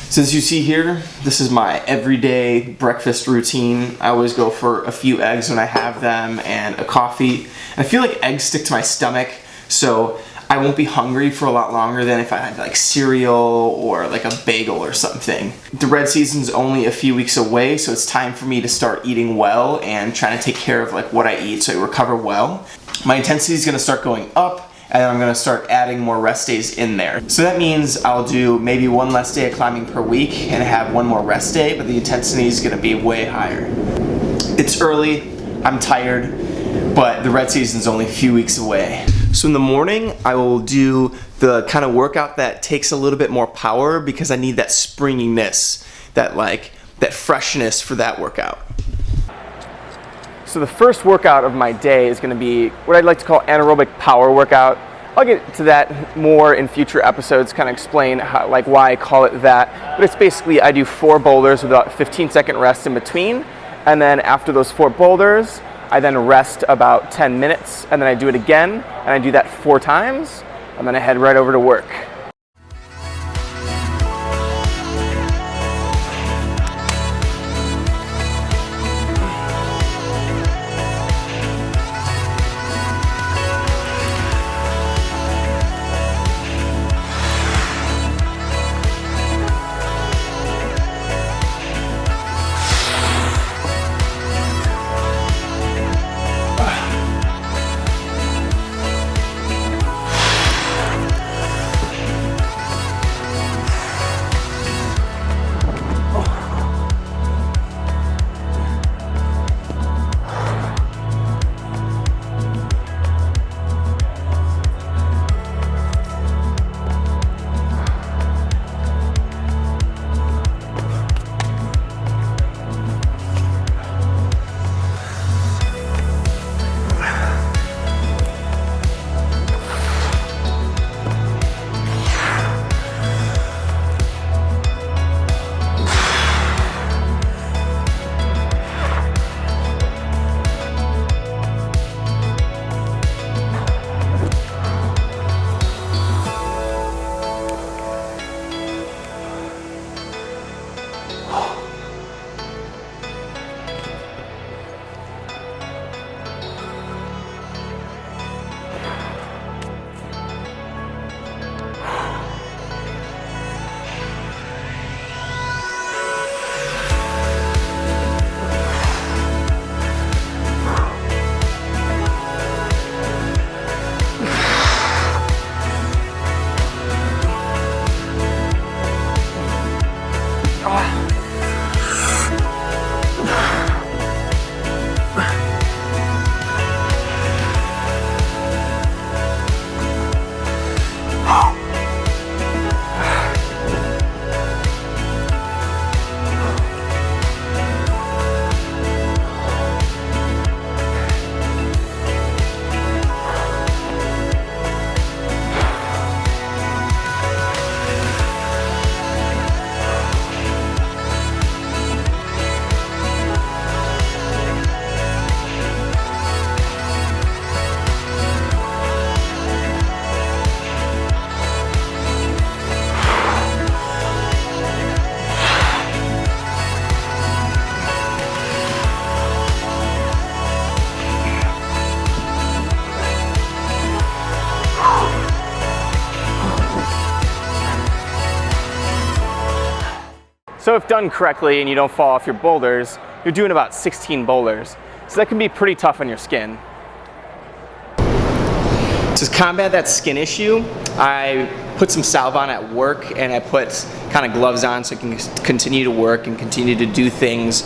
So as you see here, this is my everyday breakfast routine. I always go for a few eggs when I have them and a coffee. I feel like eggs stick to my stomach, so I won't be hungry for a lot longer than if I had like cereal or like a bagel or something. The red season's only a few weeks away, so it's time for me to start eating well and trying to take care of like what I eat so I recover well. My intensity is gonna start going up, and then I'm gonna start adding more rest days in there. So that means I'll do maybe one less day of climbing per week and have one more rest day, but the intensity is gonna be way higher. It's early, I'm tired, but the red season's only a few weeks away. So in the morning, I will do the kind of workout that takes a little bit more power because I need that springiness, that freshness for that workout. So the first workout of my day is going to be what I'd like to call anaerobic power workout. I'll get to that more in future episodes, kind of explain how, why I call it that. But it's basically I do 4 boulders with about 15-second rest in between, and then after those 4 boulders, I then rest about 10 minutes, and then I do it again, and I do that 4 times, and then I head right over to work. So if done correctly and you don't fall off your boulders, you're doing about 16 boulders. So that can be pretty tough on your skin. To combat that skin issue, I put some salve on at work, and I put kind of gloves on so I can continue to work and continue to do things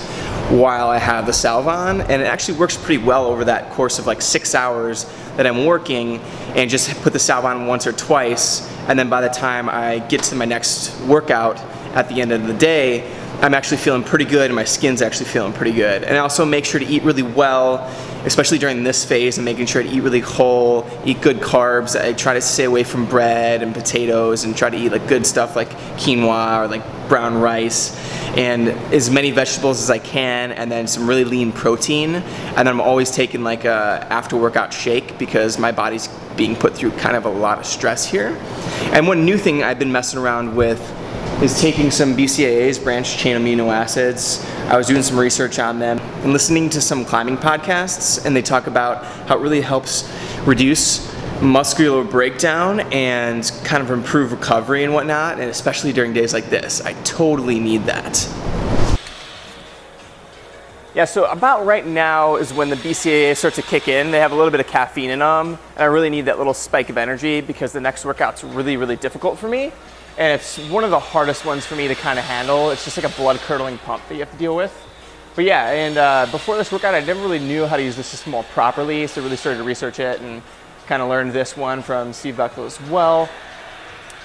while I have the salve on. And it actually works pretty well over that course of like 6 hours that I'm working, and just put the salve on once or twice, and then by the time I get to my next workout at the end of the day, I'm actually feeling pretty good, and my skin's actually feeling pretty good. And I also make sure to eat really well, especially during this phase. I'm making sure to eat really whole, eat good carbs. I try to stay away from bread and potatoes, and try to eat like good stuff like quinoa or like brown rice, and as many vegetables as I can, and then some really lean protein. And then I'm always taking like a after workout shake because my body's being put through kind of a lot of stress here. And one new thing I've been messing around with is taking some BCAAs, branched chain amino acids. I was doing some research on them and listening to some climbing podcasts, and they talk about how it really helps reduce muscular breakdown and kind of improve recovery and whatnot, and especially during days like this. I totally need that. Yeah, so about right now is when the BCAAs start to kick in. They have a little bit of caffeine in them, and I really need that little spike of energy because the next workout's really, really difficult for me. And it's one of the hardest ones for me to kind of handle. It's just like a blood-curdling pump that you have to deal with. But yeah, and before this workout, I never really knew how to use the system more properly, so I really started to research it and kind of learned this one from Steve Buckle as well.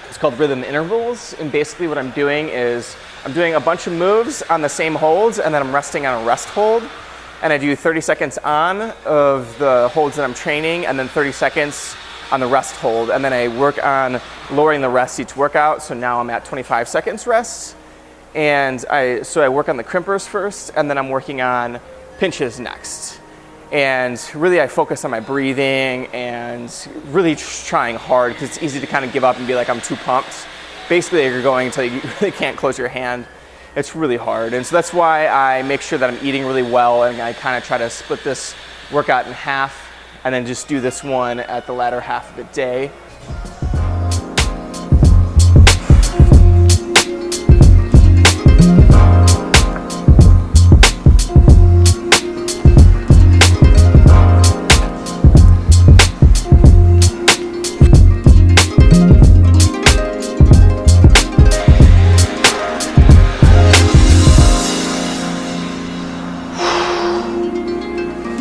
It's called rhythm intervals, and basically what I'm doing is I'm doing a bunch of moves on the same holds, and then I'm resting on a rest hold. And I do 30 seconds on of the holds that I'm training, and then 30 seconds on the rest hold, and then I work on lowering the rest each workout. So now I'm at 25 seconds rest, and I work on the crimpers first, and then I'm working on pinches next. And really I focus on my breathing and really trying hard, because it's easy to kind of give up and be like, I'm too pumped. Basically you're going until you really can't close your hand. It's really hard, and so that's why I make sure that I'm eating really well, and I kind of try to split this workout in half and then just do this one at the latter half of the day.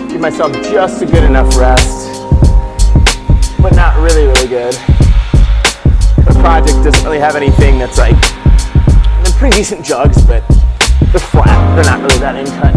Give myself just a good enough rest, but not really, really good. The project doesn't really have anything that's like, they're pretty decent jugs, but they're flat. They're not really that in cut.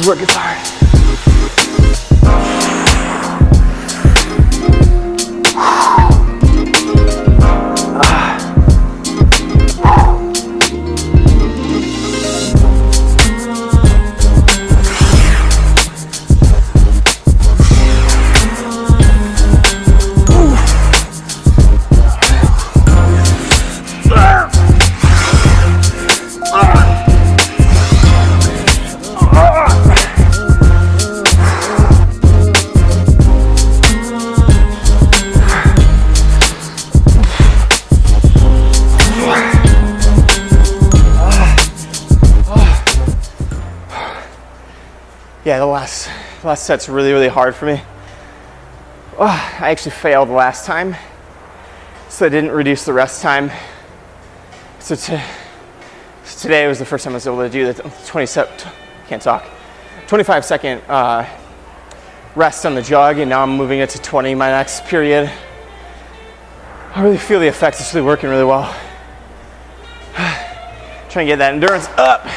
Work is hard. Yeah, the last set's really, really hard for me. I actually failed the last time, so I didn't reduce the rest time. So today was the first time I was able to do the 25-second rest on the jog, and now I'm moving it to 20 my next period. I really feel the effects. It's really working really well. Trying to get that endurance up.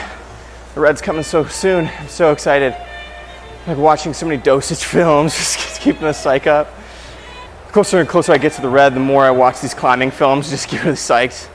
The red's coming so soon. I'm so excited. Like watching so many dosage films, just keeping the psych up. The closer and closer I get to the red, the more I watch these climbing films, just get really psyched.